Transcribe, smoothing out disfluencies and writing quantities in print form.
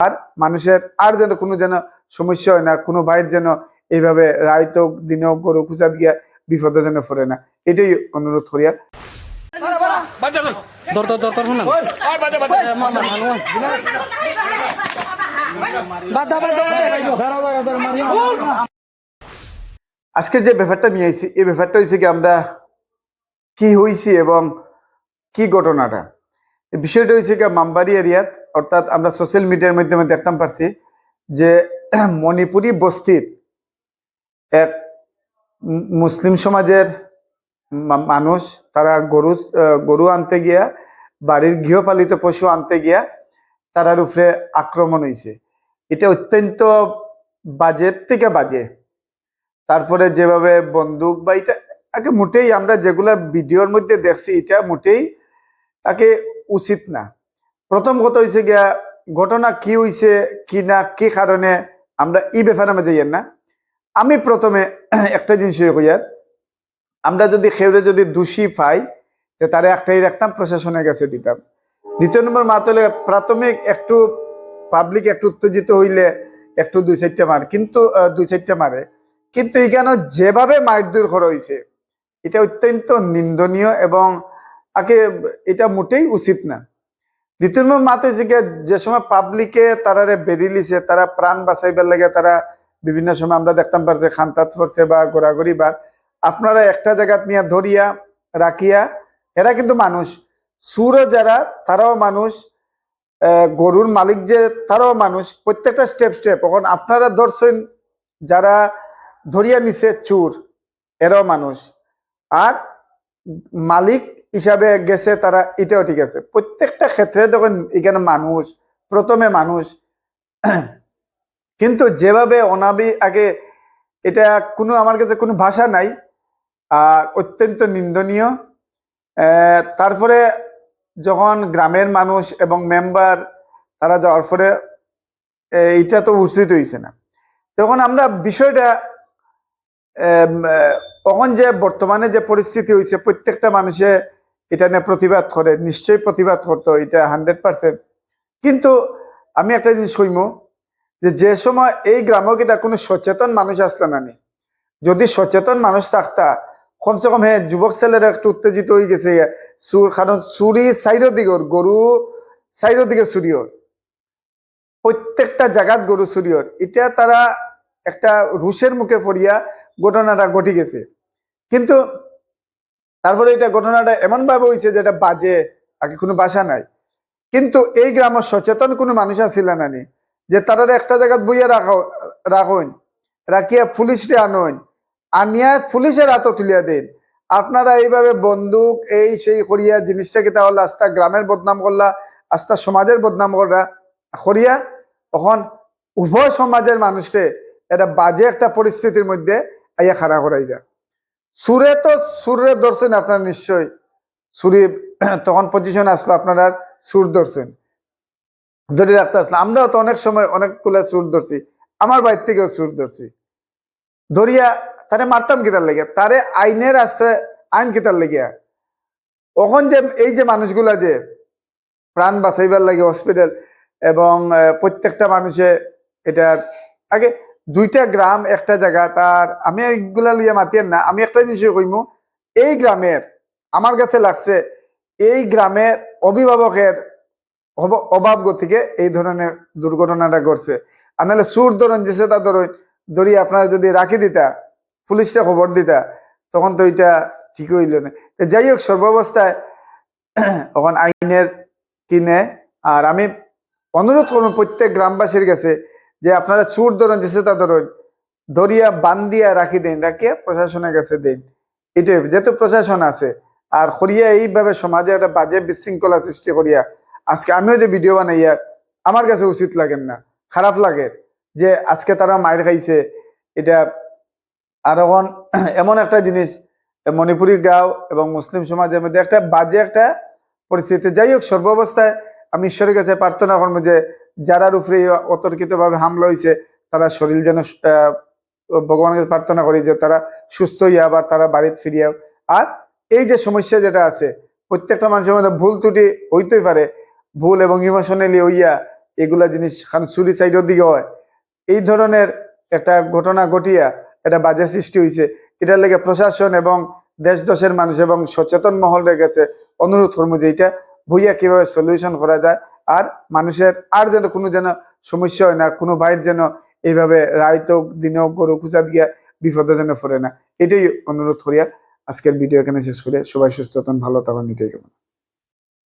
আর মানুষের আর যেন কোনো যেন সমস্যা হয় না, কোনো ভাইয়ের যেন এইভাবে রায়তো দিনেও গরু খুঁজাত গিয়া বিপদে যেন পড়ে না, এটাই অনুরোধ করিয়া। আজকের যে ব্যাপারটা নিয়ে আইছি, এই ব্যাপারটা হয়েছে কি আমরা কি হয়েছি এবং কি ঘটনাটা। বিষয়টা হয়েছে কি মামবাড়ি এরিয়াত, অর্থাৎ আমরা সোশ্যাল মিডিয়ার মাধ্যমে দেখতাম পারছি যে মণিপুরি বস্তির এক মুসলিম সমাজের মানুষ, তারা গরু আনতে গিয়া, বাড়ির গৃহপালিত পশু আনতে গিয়া তারার উপরে আক্রমণ হয়েছে। এটা অত্যন্ত বাজের থেকে বাজে। তারপরে যেভাবে বন্দুক বা এটা আগে মোটেই আমরা যেগুলা ভিডিওর মধ্যে দেখছি এটা মোটেই তাকে উচিত না। প্রথম কথা হয়েছে গিয়া ঘটনা কি হয়েছে কি না, কি কারণে আমরা এই ব্যাপারে আমি যাইয়েন না। আমি প্রথমে একটা জিনিস কইয়ার, আমরা যদি খেউরে যদি দোষী পাই তারা একটাই রাখতাম, প্রশাসনের কাছে দিতাম। দ্বিতীয় নম্বর মাত হলে প্রাথমিক একটু পাবলিক একটু উত্তেজিত হইলে একটু দুই চারটা মারে, কিন্তু এখানে যেভাবে মারধর করা হয়েছে এটা অত্যন্ত নিন্দনীয় এবং আগে এটা মোটেই উচিত না। দ্বিতীয় নম্বর মাত হয়েছে গিয়ে যে সময় পাবলিকে তারা বেরিয়েছে, তারা প্রাণ বাঁচাইবার লাগে, তারা বিভিন্ন সময় আমরা দেখতাম পারছে খান্তাত পড়ছে বা ঘোরাঘুরি বার, আপনারা একটা জায়গা নিয়ে ধরিয়া রাখিয়া, এরা কিন্তু মানুষ, সুরও যারা তারাও মানুষ, গরুর মালিক যে তারাও মানুষ, প্রত্যেকটা স্টেপ এখন আপনারা ধরছেন, যারা ধরিয়া নিছে চোর এরাও মানুষ, আর মালিক হিসাবে গেছে তারা, এটাও ঠিক আছে। প্রত্যেকটা ক্ষেত্রে তখন এখানে মানুষ, প্রথমে মানুষ, কিন্তু যেভাবে অনাবি আগে এটা কোনো আমার কাছে কোনো ভাষা নাই, আর অত্যন্ত নিন্দনীয়। তারপরে যখন গ্রামের মানুষ এবং মেম্বার তারা যাওয়ার পরে এটা তো উচিত হয়েছে না, তখন আমরা বিষয়টা তখন যে বর্তমানে যে পরিস্থিতি হয়েছে প্রত্যেকটা মানুষে এটা নিয়ে প্রতিবাদ করে, নিশ্চয়ই প্রতিবাদ করতো, এটা 100%। কিন্তু আমি একটা জিনিস কইমু যে সময় এই গ্রামেও কিন্তু কোনো সচেতন মানুষ আসলে না, যদি সচেতন মানুষ থাকতা কমসে কম হ্যাঁ যুবক ছেলেরা একটু উত্তেজিত হয়ে গেছে সুর, কারণ চুরি সাইডের দিকে গরু, সাইডের দিকে চুরিওর, প্রত্যেকটা জায়গাত গরু চুরিওর, এটা তারা একটা রুশের মুখে পড়িয়া ঘটনাটা ঘটে গেছে। কিন্তু তারপরে এটা ঘটনাটা এমন ভাবে হয়েছে যেটা বাজে, আগে কোনো বাসা নাই। কিন্তু এই গ্রামের সচেতন কোনো মানুষ আসিল না যে তারা একটা জায়গায় বইয়া রাখুন, রাখিয়া পুলিশে আনুন, আনিয়া পুলিশের হাতে তুলিয়া দেন। আপনারা এইভাবে বন্দুক এই সেই করিয়া জিনিসটাকে তাহলে আস্তা গ্রামের বদনাম করলা, আস্তা সমাজের বদনাম করলা করিয়া, তখন উভয় সমাজের মানুষকে এটা বাজে একটা পরিস্থিতির মধ্যে আইয়া খাড়া করাই দেয়। সুরে তো সুরে ধরছেন আপনারা নিশ্চয়ই, সুরি তখন পজিশন আসলো, আপনারা সুর ধরছেন, ধরে রাখতে আসলো। আমরাও তো অনেক সময় অনেকগুলা সুর ধরছি, আমার বাড়ির থেকেও সুর ধরছি, ধরিয়া তারে মারতাম কিতার লেগে, তারে আইনের আশ্রয় আইন কিতার লেগে। তখন যে এই যে মানুষগুলা যে প্রাণ বাঁচাইবার লাগে হসপিটাল এবং প্রত্যেকটা মানুষে এটা আগে দুইটা গ্রাম একটা জায়গা, তার আমি এইগুলা লইয়া মাতিয়ার না, আমি একটা জিনিস কইমু, এই গ্রামের আমার কাছে লাগছে এই গ্রামের অভিভাবকের অভাব গতিকে এই ধরনের দুর্ঘটনাটা ঘটছে। আর নাহলে সুর ধরুন যেছে তা ধরুন ধরি আপনারা যদি রাখি দিতা, পুলিশটা খবর দিতা, তখন তো এটা ঠিক হইল না। যাই হোক, সর্বাবস্থায় তখন আইনের কিনে। আর আমি অনুরোধ করবো প্রত্যেক গ্রামবাসীর কাছে যে আপনারা চোর ধরুন যেছে তা ধরুন ধরিয়া বান্দিয়া রাখি দেন, রাখিয়া প্রশাসনের কাছে দেন। এটাই যেহেতু প্রশাসন আছে, আর করিয়া এইভাবে সমাজে একটা বাজে বিশৃঙ্খলা সৃষ্টি করিয়া আজকে আমিও যে ভিডিও বানাইয়া আমার কাছে উচিত লাগেন না, খারাপ লাগে যে আজকে তারা মায়ের খাইছে এটা। আর এখন এমন একটা জিনিস মণিপুরি গাঁও এবং মুসলিম সমাজের মধ্যে একটা বাজে একটা পরিস্থিতি। যাই হোক, সর্বাবস্থায় আমি ঈশ্বরের কাছে প্রার্থনা করবো যে যারার উপরে অতর্কিত ভাবে হামলা হয়েছে তারা শরীর যেন ভগবানের কাছে প্রার্থনা করি যে তারা সুস্থ হইয়া আবার তারা বাড়িতে ফিরিয়া। আর এই যে সমস্যা যেটা আছে, প্রত্যেকটা মানুষের মধ্যে ভুল ত্রুটি হইতেই পারে, ভুল এবং ইমোশনালি হইয়া এগুলা জিনিস খান চুরি সাইডের দিকে হয়, এই ধরনের একটা ঘটনা ঘটিয়া একটা বাজে সৃষ্টি হয়েছে। এটার লেগে প্রশাসন এবং দেশ দশের মানুষ এবং সচেতন মহলের কাছে অনুরোধ করবো যে এটা বইয়া কিভাবে সলিউশন করা যায়, আর মানুষের আর যেন কোনো যেন সমস্যা হয় না, কোনো ভাইয়ের যেন এইভাবে রায়তো দিনেও গরু খুঁজা দিয়া বিপদে যেন পড়ে না। এটাই অনুরোধ করিয়া আজকের ভিডিও এখানে শেষ করে সবাই সুস্থ থাকুন, ভালো থাকুন, এটাই কেমন।